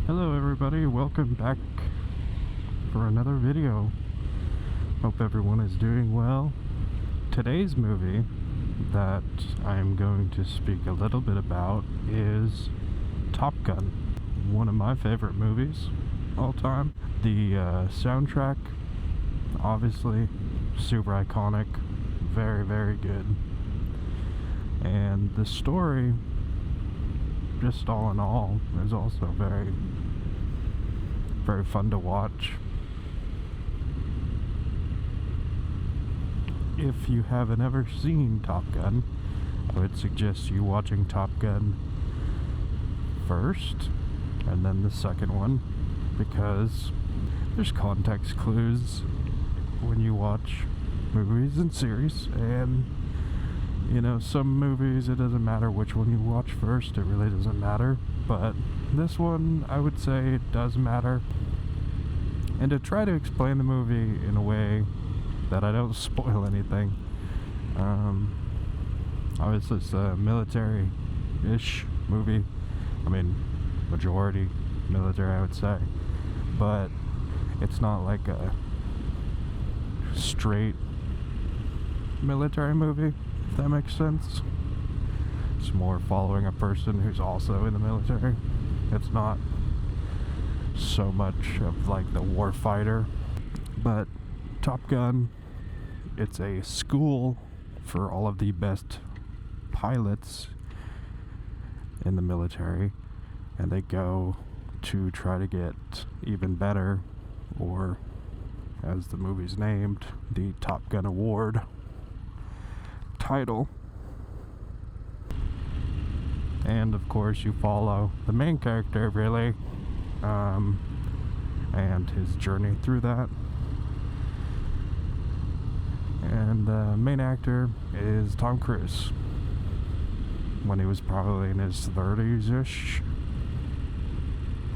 Hello everybody, welcome back for another video. Hope everyone is doing well. Today's movie that I'm going to speak a little bit about is Top Gun. One of my favorite movies all time. The soundtrack, obviously, super iconic, very, very good. And the story, just all in all, is also very, very fun to watch. If you haven't ever seen Top Gun, I would suggest you watching Top Gun first and then the second one, because there's context clues when you watch movies and series, and you know, some movies it doesn't matter which one you watch first, it really doesn't matter, but this one I would say it does matter. And to try to explain the movie in a way that I don't spoil anything, obviously it's a military-ish movie. I mean, majority military, I would say, but it's not like a straight military movie, if that makes sense. It's more following a person who's also in the military. It's not so much of like the war fighter. But Top Gun, it's a school for all of the best pilots in the military, and they go to try to get even better, or as the movie's named, the Top Gun Award title. And of course you follow the main character, really, and his journey through that. And the main actor is Tom Cruise, when he was probably in his 30s-ish.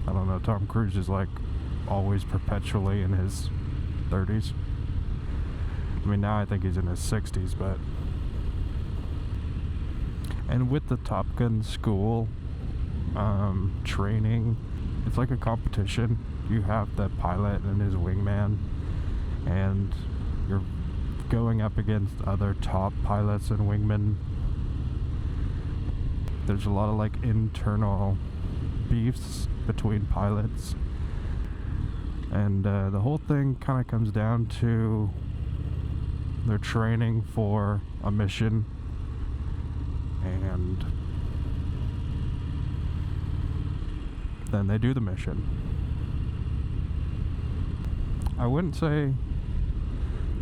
I don't know, Tom Cruise is like always perpetually in his 30s. I mean, now I think he's in his 60s, but... And with the Top Gun school training, it's like a competition. You have the pilot and his wingman, and you're going up against other top pilots and wingmen. There's a lot of like internal beefs between pilots, and the whole thing kind of comes down to they're training for a mission, and then they do the mission. I wouldn't say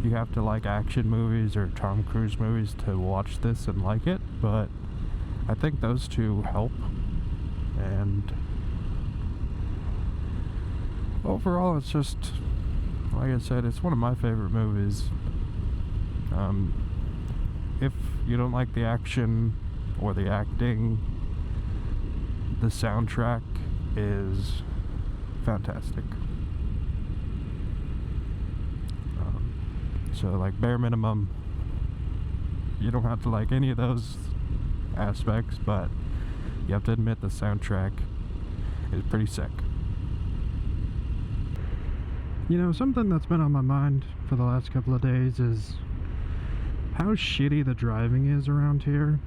you have to like action movies or Tom Cruise movies to watch this and like it, but I think those two help. And overall, it's just, like I said, it's one of my favorite movies. If you don't like the action or the acting, the soundtrack is fantastic. So like bare minimum, you don't have to like any of those aspects, but you have to admit the soundtrack is pretty sick. You know, something that's been on my mind for the last couple of days is how shitty the driving is around here.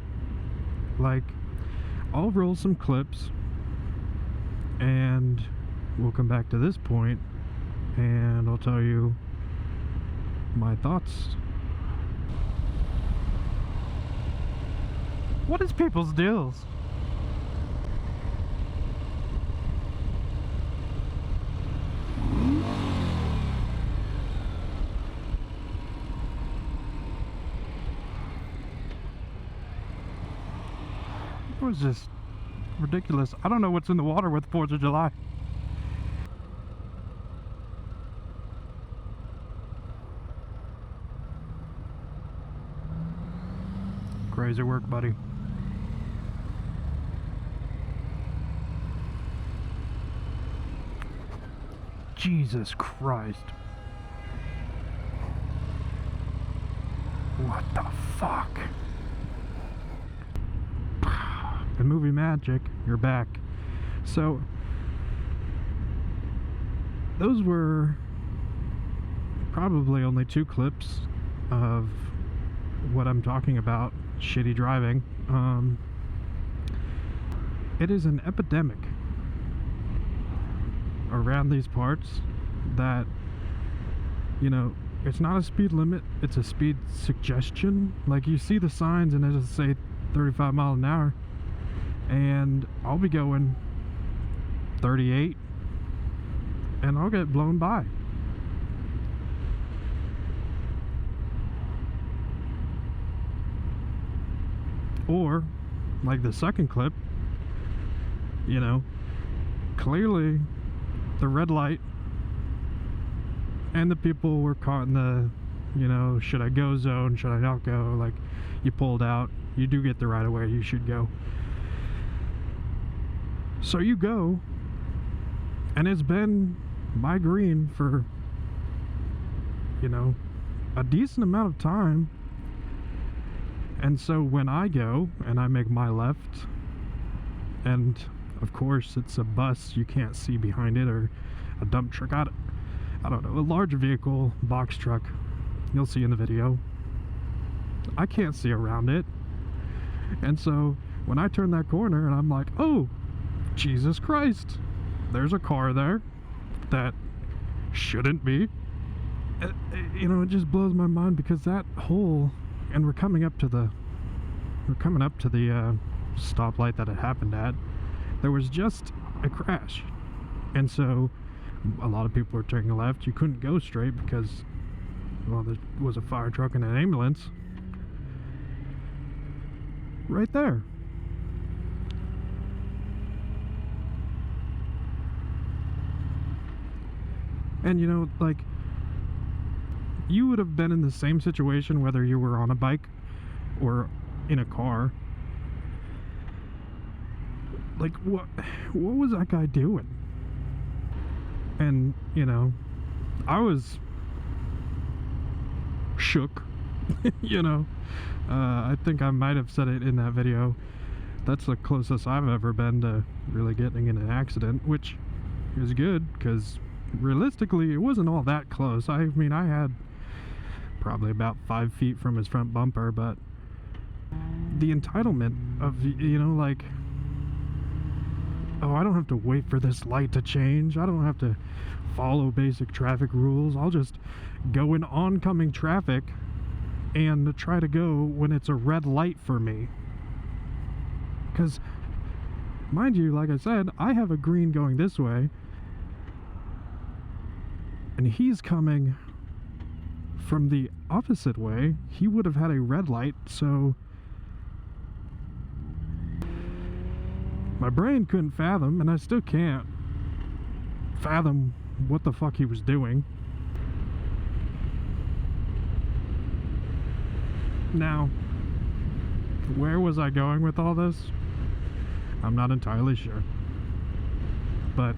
Like, I'll roll some clips and we'll come back to this point and I'll tell you my thoughts. What is people's deals? It was just ridiculous. I don't know what's in the water with the 4th of July. Crazy work, buddy. Jesus Christ. What the fuck? The movie magic, you're back. So, those were probably only 2 clips of what I'm talking about, shitty driving. It is an epidemic around these parts that, you know, it's not a speed limit, it's a speed suggestion. Like, you see the signs and it'll say 35 miles an hour, and I'll be going 38 and I'll get blown by. Or, like the second clip, you know, clearly the red light and the people were caught in the, you know, should I go zone, should I not go? Like, you pulled out, you do get the right of way, you should go. So you go, and it's been my green for, you know, a decent amount of time. And so when I go and I make my left, and of course it's a bus, you can't see behind it, or a dump truck, I don't know, a large vehicle, box truck, you'll see in the video, I can't see around it. And so when I turn that corner and I'm like, oh, Jesus Christ, there's a car there that shouldn't be, you know, it just blows my mind, because that whole, and we're coming up to the stoplight that it happened at, there was just a crash. And so a lot of people were turning left. You couldn't go straight because, well, there was a fire truck and an ambulance right there. And, you know, like, you would have been in the same situation whether you were on a bike or in a car. Like, what was that guy doing? And, you know, I was shook. You know, I think I might have said it in that video. That's the closest I've ever been to really getting in an accident, which is good, because realistically it wasn't all that close. I mean, I had probably about 5 feet from his front bumper, but the entitlement of, you know, like, oh, I don't have to wait for this light to change, I don't have to follow basic traffic rules, I'll just go in oncoming traffic and try to go when it's a red light for me. Because, mind you, like I said, I have a green going this way, and he's coming from the opposite way. He would have had a red light, so my brain couldn't fathom, and I still can't fathom what the fuck he was doing. Now, where was I going with all this? I'm not entirely sure. But,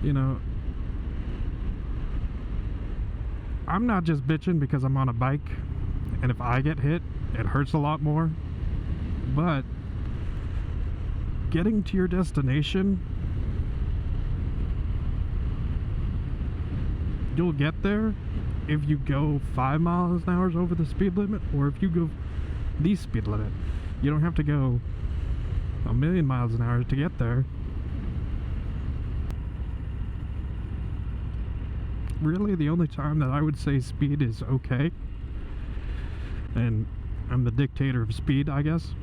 you know, I'm not just bitching because I'm on a bike, and if I get hit, it hurts a lot more. But getting to your destination, you'll get there if you go 5 miles an hour over the speed limit, or if you go the speed limit. You don't have to go 1,000,000 miles an hour to get there. Really, the only time that I would say speed is okay, and I'm the dictator of speed, I guess,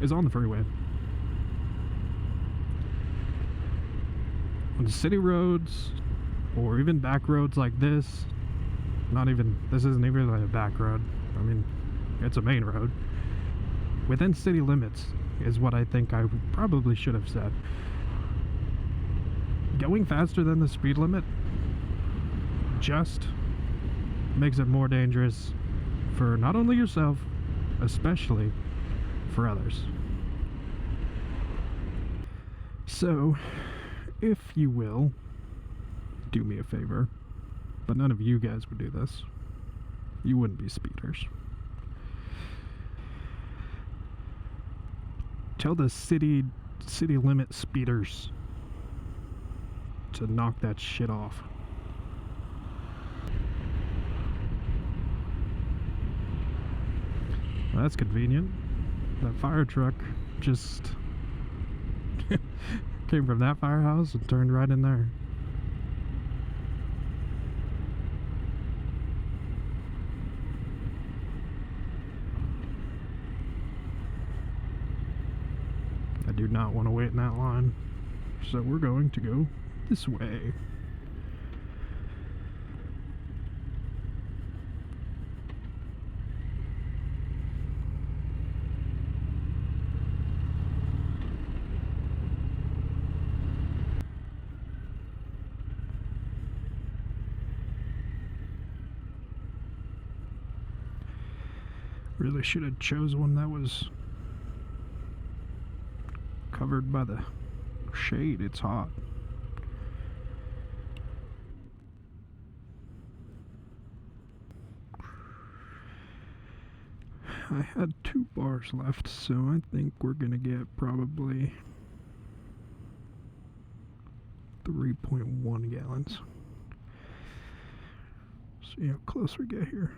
is on the freeway. On city roads, or even back roads like this, this isn't even really a back road, I mean, it's a main road, within city limits is what I think I probably should have said. Going faster than the speed limit just makes it more dangerous for not only yourself, especially for others. So, if you will, do me a favor, but none of you guys would do this. You wouldn't be speeders. Tell the city limit speeders to knock that shit off. Well, that's convenient. That fire truck just came from that firehouse and turned right in there. I do not want to wait in that line, so we're going to go this way. Really should have chose one that was covered by the shade. It's hot. I had 2 bars left, so I think we're gonna get probably 3.1 gallons. See how close we get here.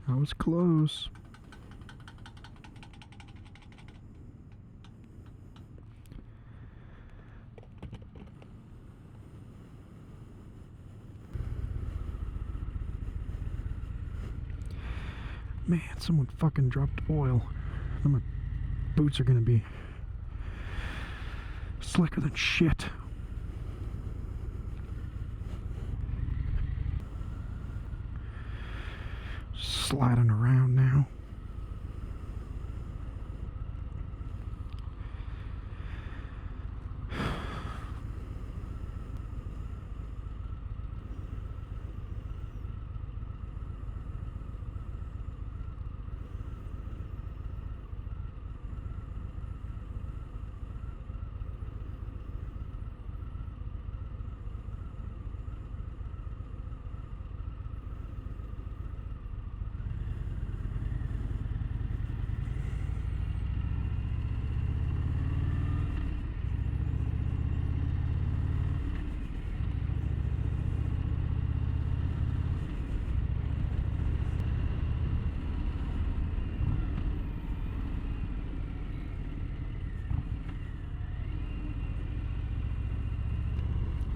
I was close. Man, someone fucking dropped oil. And my boots are gonna be slicker than shit. Sliding around now.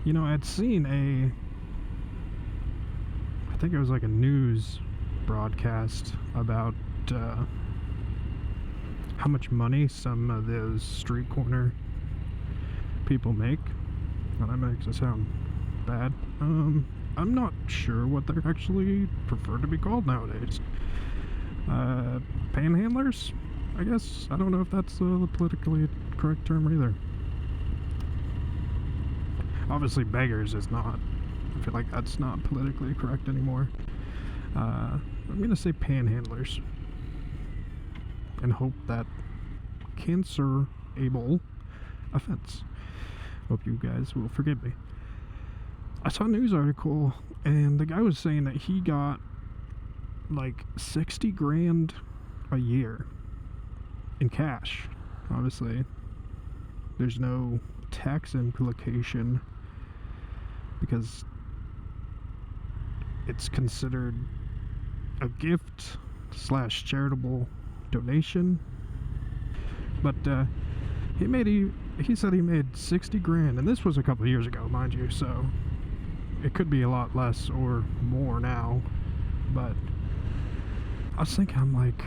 You know, I'd seen I think it was like a news broadcast about how much money some of those street corner people make. And that makes it sound bad. I'm not sure what they're actually prefer to be called nowadays. Panhandlers, I guess. I don't know if that's the politically correct term either. Obviously, beggars is not. I feel like that's not politically correct anymore. I'm gonna say panhandlers, and hope that cancer-able offense. Hope you guys will forgive me. I saw a news article, and the guy was saying that he got like 60 grand a year in cash. Obviously, there's no tax implication because it's considered a gift / charitable donation. But he said he made 60 grand, and this was a couple of years ago, mind you, so it could be a lot less or more now. But I was thinking, I'm like,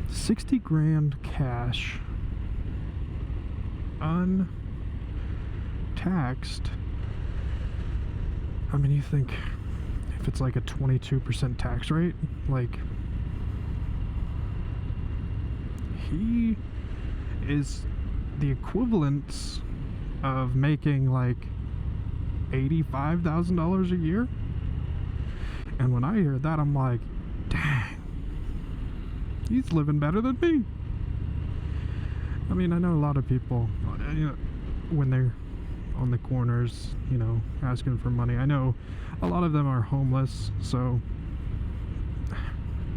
60 grand cash untaxed. I mean, you think if it's like a 22% tax rate, like, he is the equivalent of making like $85,000 a year. And when I hear that, I'm like, dang, he's living better than me. I mean, I know a lot of people, you know, when they're on the corners, you know, asking for money, I know a lot of them are homeless, so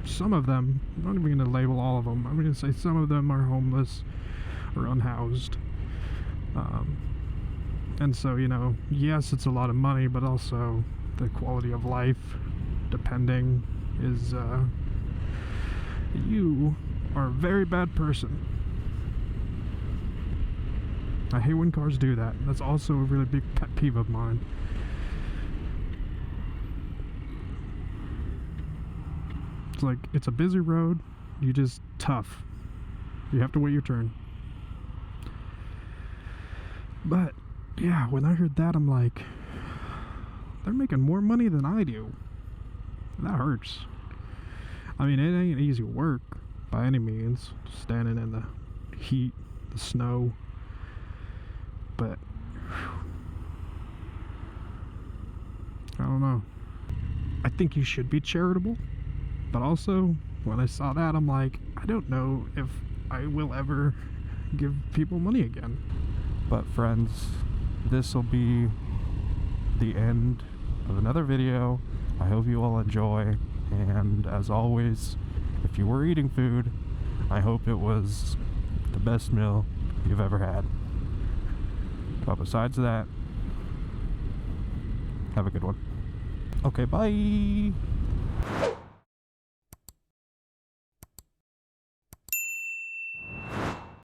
some of them, I'm not even going to label all of them, I'm going to say some of them are homeless or unhoused. And so, you know, yes, it's a lot of money, but also the quality of life, depending, is, you are a very bad person. I hate when cars do that. That's also a really big pet peeve of mine. It's like, it's a busy road, you just tough. You have to wait your turn. But, yeah, when I heard that, I'm like, they're making more money than I do. That hurts. I mean, it ain't easy work by any means, standing in the heat, the snow. But, I don't know. I think you should be charitable. But also, when I saw that, I'm like, I don't know if I will ever give people money again. But friends, this will be the end of another video. I hope you all enjoy, and as always, if you were eating food, I hope it was the best meal you've ever had. But besides that, have a good one. Okay, bye!